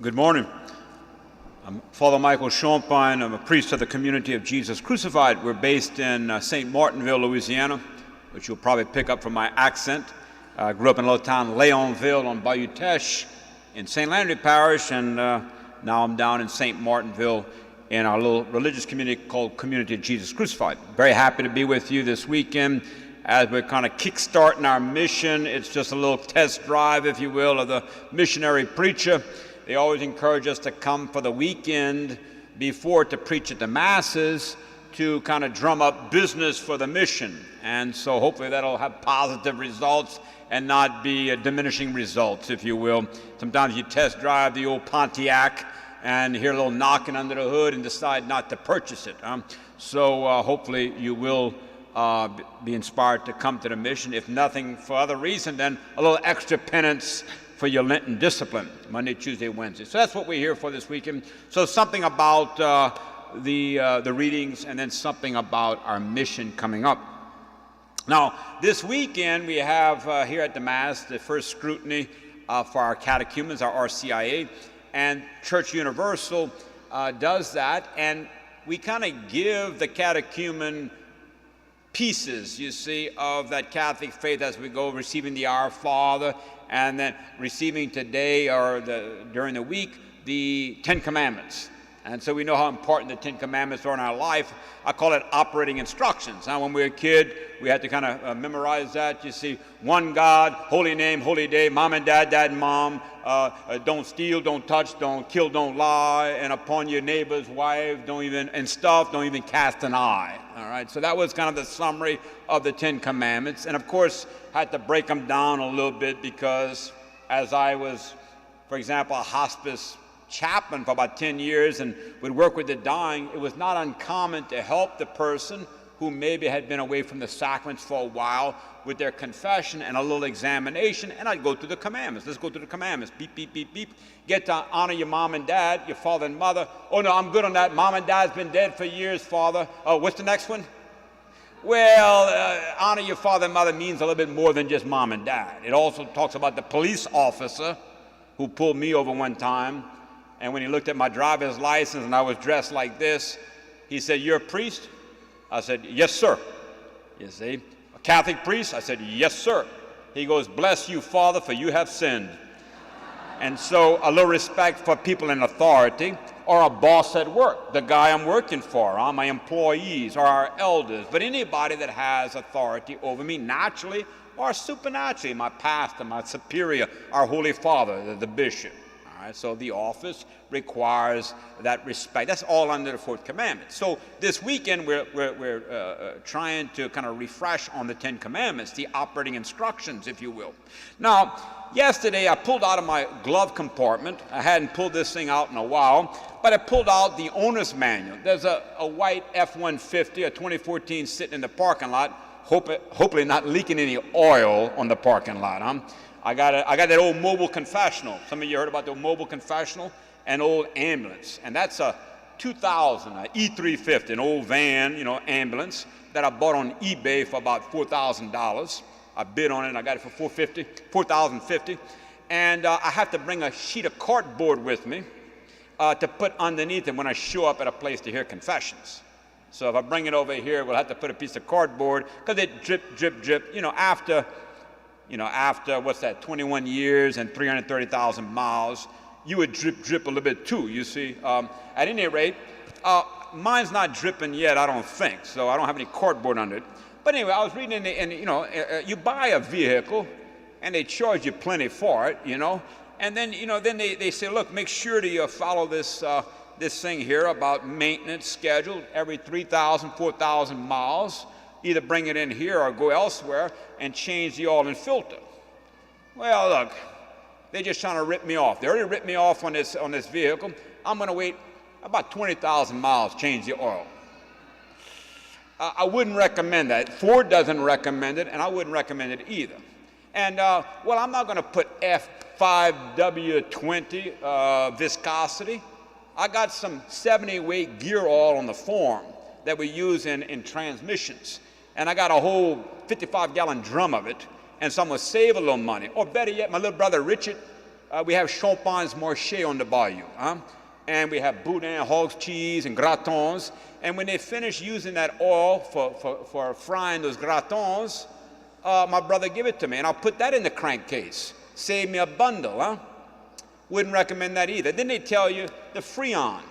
Good morning. I'm Father Michael Champagne. I'm a priest of the Community of Jesus Crucified. We're based in St. Martinville, Louisiana, which you'll probably pick up from my accent. I grew up in a little town, Leonville on Bayou Teche in St. Landry Parish, and now I'm down in St. Martinville in our little religious community called Community of Jesus Crucified. Very happy to be with you this weekend as we're kind of kickstarting our mission. It's just a little test drive, if you will, of the missionary preacher. They always encourage us to come for the weekend before to preach at the masses to kind of drum up business for the mission. And so hopefully that'll have positive results and not be diminishing results, if you will. Sometimes you test drive the old Pontiac and hear a little knocking under the hood and decide not to purchase it. So hopefully you will be inspired to come to the mission, if nothing for other reason than a little extra penance for your Lenten discipline, Monday, Tuesday, Wednesday. So that's what we're here for this weekend. So something about the readings and then something about our mission coming up. Now, this weekend we have here at the Mass the first scrutiny for our catechumens, our RCIA, and Church Universal does that, and we kind of give the catechumen pieces, you see, of that Catholic faith as we go, receiving the Our Father, and then receiving today or during the week the Ten Commandments. And so we know how important the Ten Commandments are in our life. I call it operating instructions. Now, when we were a kid, we had to kind of memorize that. You see, one God, holy name, holy day, mom and dad, dad and mom, don't steal, don't touch, don't kill, don't lie, and upon your neighbor's wife, don't even cast an eye. All right, so that was kind of the summary of the Ten Commandments. And of course, had to break them down a little bit because as I was, for example, a hospice chaplain for about 10 years and would work with the dying, it was not uncommon to help the person who maybe had been away from the sacraments for a while with their confession and a little examination, and I'd go through the commandments. Let's go through the commandments. Beep, beep, beep, beep. Get to honor your mom and dad, your father and mother. Oh, no, I'm good on that. Mom and dad's been dead for years, Father. Oh, what's the next one? Well, honor your father and mother means a little bit more than just mom and dad. It also talks about the police officer who pulled me over one time, and when he looked at my driver's license and I was dressed like this, he said, "You're a priest?" I said, "Yes, sir." You see, a Catholic priest? I said, "Yes, sir." He goes, "Bless you, Father, for you have sinned." And so a little respect for people in authority, or a boss at work, the guy I'm working for, my employees, or our elders, but anybody that has authority over me naturally or supernaturally, my pastor, my superior, our Holy Father, the bishop. All right, so the office requires that respect. That's all under the Fourth Commandment. So this weekend we're trying to kind of refresh on the Ten Commandments, the operating instructions, if you will. Now, yesterday I pulled out of my glove compartment. I hadn't pulled this thing out in a while, but I pulled out the owner's manual. There's a white F-150, a 2014, sitting in the parking lot, hopefully not leaking any oil on the parking lot. I got that old mobile confessional. Some of you heard about the mobile confessional, an old ambulance. And that's a 2000, E350, an old van, ambulance that I bought on eBay for about $4,000. I bid on it and I got it for $4,050. And I have to bring a sheet of cardboard with me to put underneath it when I show up at a place to hear confessions. So if I bring it over here, we'll have to put a piece of cardboard because it drip, drip, drip, after, what's that, 21 years and 330,000 miles, you would drip, drip a little bit too, you see. At any rate, mine's not dripping yet, I don't think, so I don't have any cardboard under it. But anyway, I was reading, you buy a vehicle, and they charge you plenty for it, and then, then they say, look, make sure that you follow this thing here about maintenance schedule every 3,000, 4,000 miles. Either bring it in here or go elsewhere and change the oil and filter. Well, look, they're just trying to rip me off. They already ripped me off on this vehicle. I'm going to wait about 20,000 miles, change the oil. I wouldn't recommend that. Ford doesn't recommend it, and I wouldn't recommend it either. And, I'm not going to put F5W20 viscosity. I got some 70-weight gear oil on the form that we use in transmissions. And I got a whole 55-gallon drum of it, and so I'm going to save a little money. Or better yet, my little brother Richard we have champagnes marché on the bayou. And we have boudin, hog's cheese, and gratons. And when they finish using that oil for frying those gratons, my brother give it to me, and I'll put that in the crankcase. Save me a bundle, Wouldn't recommend that either. Then they tell you the Freon.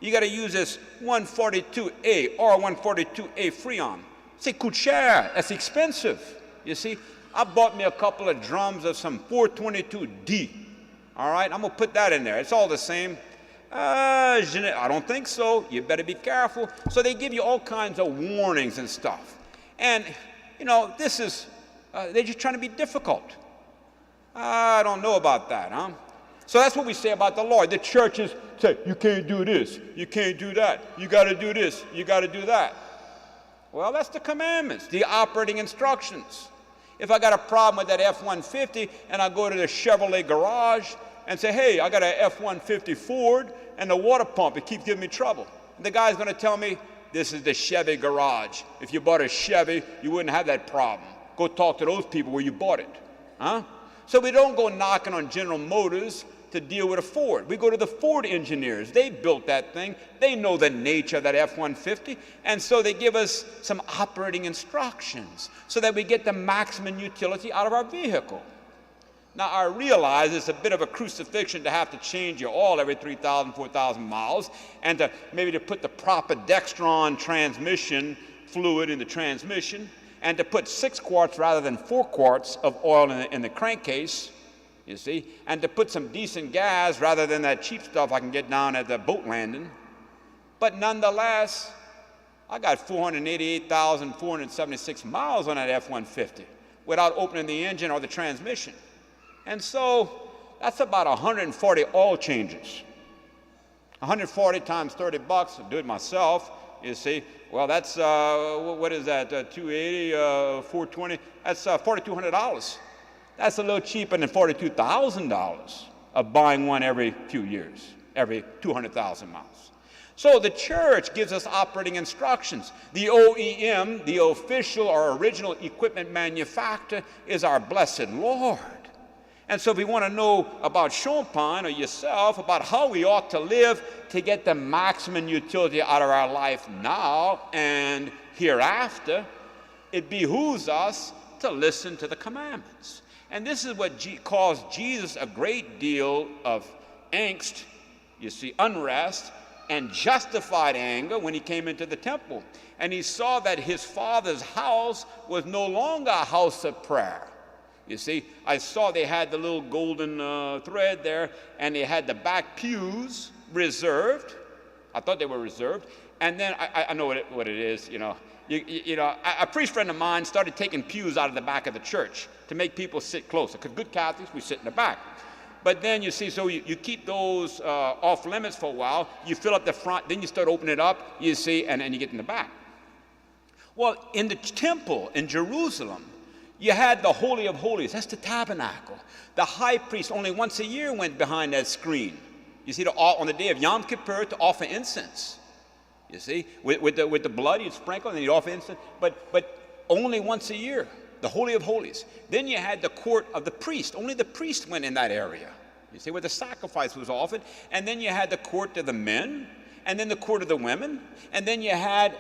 You got to use this 142A or 142A Freon. C'est coûte cher. That's expensive. You see, I bought me a couple of drums of some 422D. All right, I'm going to put that in there. It's all the same. I don't think so. You better be careful. So they give you all kinds of warnings and stuff. And, this is, they're just trying to be difficult. I don't know about that, So that's what we say about the Lord. The churches say, you can't do this, you can't do that, you got to do this, you got to do that. Well, that's the commandments, the operating instructions. If I got a problem with that F-150 and I go to the Chevrolet garage and say, hey, I got an F-150 Ford and the water pump, it keeps giving me trouble. And the guy's going to tell me, this is the Chevy garage. If you bought a Chevy, you wouldn't have that problem. Go talk to those people where you bought it. So we don't go knocking on General Motors to deal with a Ford. We go to the Ford engineers. They built that thing. They know the nature of that F-150. And so they give us some operating instructions so that we get the maximum utility out of our vehicle. Now, I realize it's a bit of a crucifixion to have to change your oil every 3,000, 4,000 miles and to maybe to put the proper Dextron transmission fluid in the transmission and to put 6 quarts rather than 4 quarts of oil in the crankcase, you see, and to put some decent gas rather than that cheap stuff I can get down at the boat landing. But nonetheless, I got 488,476 miles on that F-150 without opening the engine or the transmission. And so that's about 140 oil changes. 140 times 30 bucks, I'll do it myself, you see. Well, that's, what is that, 280, 420, that's $4,200. That's a little cheaper than $42,000 of buying one every few years, every 200,000 miles. So the church gives us operating instructions. The OEM, the official or original equipment manufacturer, is our blessed Lord. And so if we want to know about Champagne or yourself, about how we ought to live to get the maximum utility out of our life now and hereafter, it behooves us to listen to the commandments. And this is what caused Jesus a great deal of angst, you see, unrest, and justified anger when he came into the temple. And he saw that his Father's house was no longer a house of prayer. You see, I saw they had the little golden thread there, and they had the back pews reserved. I thought they were reserved. And then I know what it is, a priest friend of mine started taking pews out of the back of the church to make people sit closer, because good Catholics, we sit in the back. But then you see, so you keep those off limits for a while, you fill up the front, then you start opening it up, you see, and then you get in the back. Well, in the temple in Jerusalem, you had the Holy of Holies, that's the tabernacle. The high priest only once a year went behind that screen. You see, on the day of Yom Kippur to offer incense. You see, with the blood you'd sprinkle and you'd offer incense, but only once a year, the Holy of Holies. Then you had the court of the priest. Only the priest went in that area, you see, where the sacrifice was offered. And then you had the court of the men, and then the court of the women, and then you had,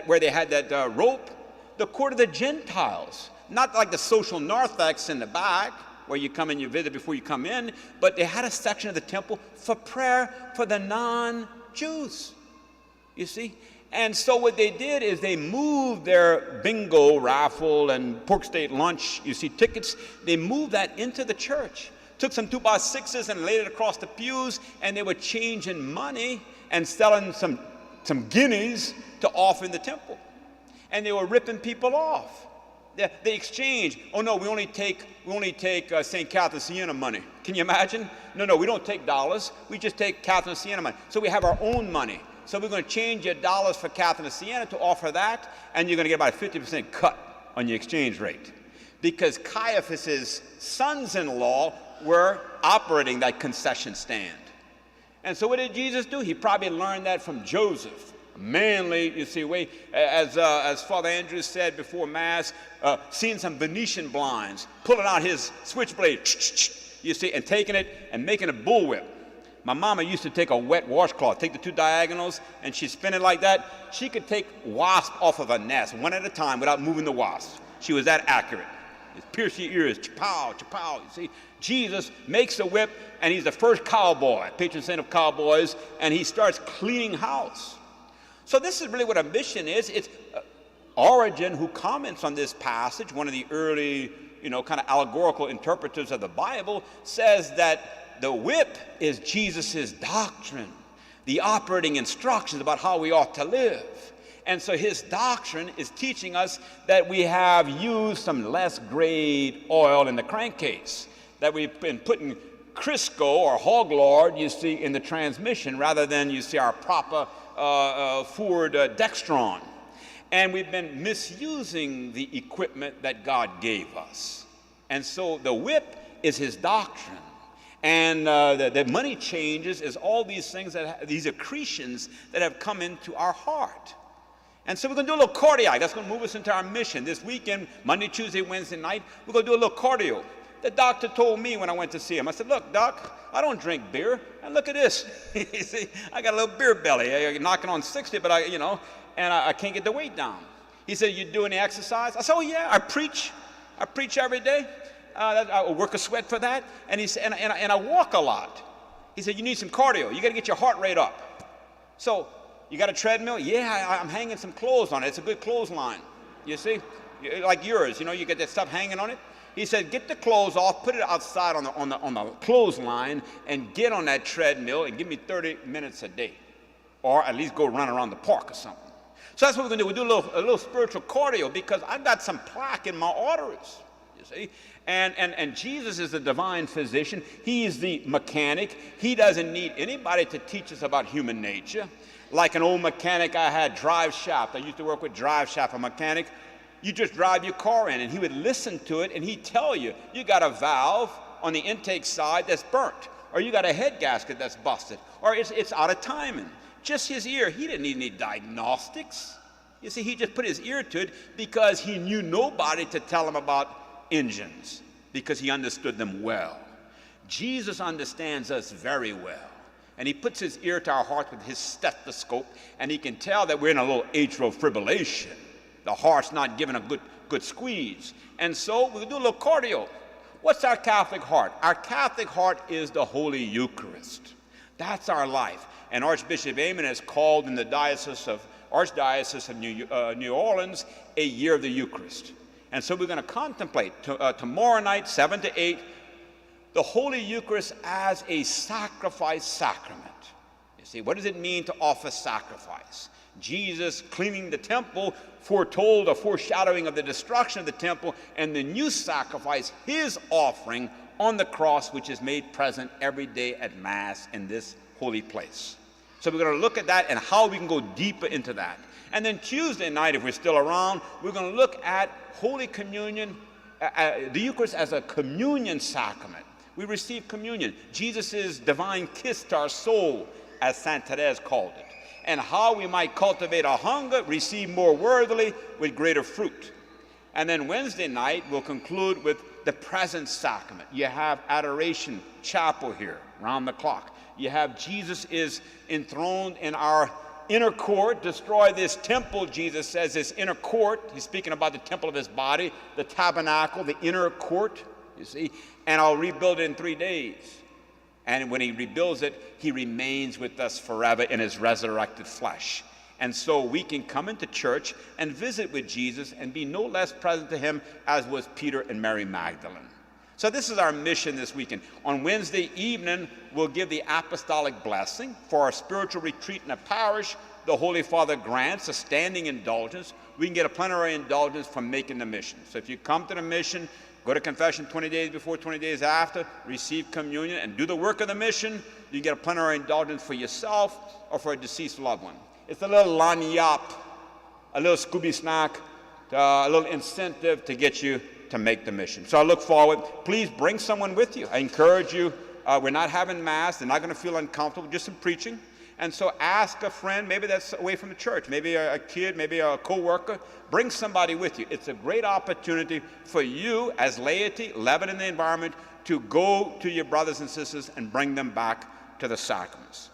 where they had that rope, the court of the Gentiles. Not like the social narthex in the back, where you come and you visit before you come in, but they had a section of the temple for prayer for the non-Jews, you see. And so what they did is they moved their bingo raffle and pork steak lunch, you see, tickets, they moved that into the church. Took some 2x6s and laid it across the pews, and they were changing money and selling some guineas to offer in the temple. And they were ripping people off. They exchange. Oh no, we only take St. Catherine Siena money. Can you imagine? No, we don't take dollars. We just take Catherine Siena money. So we have our own money. So we're going to change your dollars for Catherine Siena to offer that, and you're going to get about a 50% cut on your exchange rate, because Caiaphas's sons-in-law were operating that concession stand. And so what did Jesus do? He probably learned that from Joseph. Manly, you see, way, as Father Andrew said before Mass, seeing some Venetian blinds, pulling out his switchblade, you see, and taking it and making a bullwhip. My mama used to take a wet washcloth, take the two diagonals, and she'd spin it like that. She could take wasp off of a nest one at a time without moving the wasp. She was that accurate. It pierced your ears, chapow, chapow. You see, Jesus makes the whip, and he's the first cowboy, patron saint of cowboys, and he starts cleaning house. So this is really what a mission is. It's Origen, who comments on this passage, one of the early, kind of allegorical interpreters of the Bible, says that the whip is Jesus' doctrine, the operating instructions about how we ought to live. And so his doctrine is teaching us that we have used some less grade oil in the crankcase, that we've been putting Crisco or hog lard, you see, in the transmission rather than, you see, our proper Ford Dextron. And we've been misusing the equipment that God gave us. And so the whip is his doctrine. And the money changes is all these things, these accretions that have come into our heart. And so we're going to do a little cardio. That's going to move us into our mission. This weekend, Monday, Tuesday, Wednesday night, we're going to do a little cardio. The doctor told me when I went to see him, I said, look, doc, I don't drink beer. And look at this. You see, I got a little beer belly. I'm knocking on 60, but I can't get the weight down. He said, you do any exercise? I said, oh yeah, I preach. I preach every day. I work a sweat for that. And he said, and I walk a lot. He said, you need some cardio. You got to get your heart rate up. So, you got a treadmill? Yeah, I'm hanging some clothes on it. It's a good clothesline. You see? Like yours, you get that stuff hanging on it. He said, get the clothes off, put it outside on the clothesline, and get on that treadmill and give me 30 minutes a day. Or at least go run around the park or something. So that's what we're going to do. We'll do a little spiritual cardio because I've got some plaque in my arteries. You see? And Jesus is the divine physician. He is the mechanic. He doesn't need anybody to teach us about human nature. Like an old mechanic I had, drive shaft. I used to work with drive shaft, a mechanic. You just drive your car in, and he would listen to it, and he'd tell you, you got a valve on the intake side that's burnt, or you got a head gasket that's busted, or it's out of timing. Just his ear. He didn't need any diagnostics. You see, he just put his ear to it because he knew nobody to tell him about engines, because he understood them well. Jesus understands us very well. And he puts his ear to our heart with his stethoscope, and he can tell that we're in a little atrial fibrillation. The heart's not giving a good squeeze. And so we'll do a little cardio. What's our Catholic heart? Our Catholic heart is the Holy Eucharist. That's our life. And Archbishop Amen has called in the Archdiocese of New Orleans a year of the Eucharist. And so we're going to contemplate tomorrow night, 7 to 8, the Holy Eucharist as a sacrifice sacrament. You see, what does it mean to offer sacrifice? Jesus cleaning the temple foretold a foreshadowing of the destruction of the temple and the new sacrifice, his offering on the cross, which is made present every day at Mass in this holy place. So we're going to look at that and how we can go deeper into that. And then Tuesday night, if we're still around, we're going to look at Holy Communion, the Eucharist as a communion sacrament. We receive communion, Jesus' divine kiss to our soul, as Saint Therese called it, and how we might cultivate our hunger, receive more worthily with greater fruit. And then Wednesday night, we'll conclude with the presence sacrament. You have adoration chapel here, round the clock. You have Jesus is enthroned in our inner court. Destroy this temple, Jesus says, this inner court. He's speaking about the temple of his body, the tabernacle, the inner court, you see, and I'll rebuild it in 3 days. And when he rebuilds it, he remains with us forever in his resurrected flesh. And so we can come into church and visit with Jesus and be no less present to him as was Peter and Mary Magdalene. So this is our mission this weekend. On Wednesday evening, we'll give the apostolic blessing for our spiritual retreat in a parish. The Holy Father grants a standing indulgence. We can get a plenary indulgence from making the mission. So if you come to the mission, go to confession 20 days before, 20 days after, receive communion, and do the work of the mission, you can get a plenary indulgence for yourself or for a deceased loved one. It's a little lagniappe, a little Scooby snack, a little incentive to get you to make the mission. So I look forward. Please bring someone with you. I encourage you. We're not having Mass. They're not going to feel uncomfortable, just some preaching. And so ask a friend, maybe that's away from the church, maybe a kid, maybe a co-worker. Bring somebody with you. It's a great opportunity for you as laity, leaven in the environment, to go to your brothers and sisters and bring them back to the sacraments.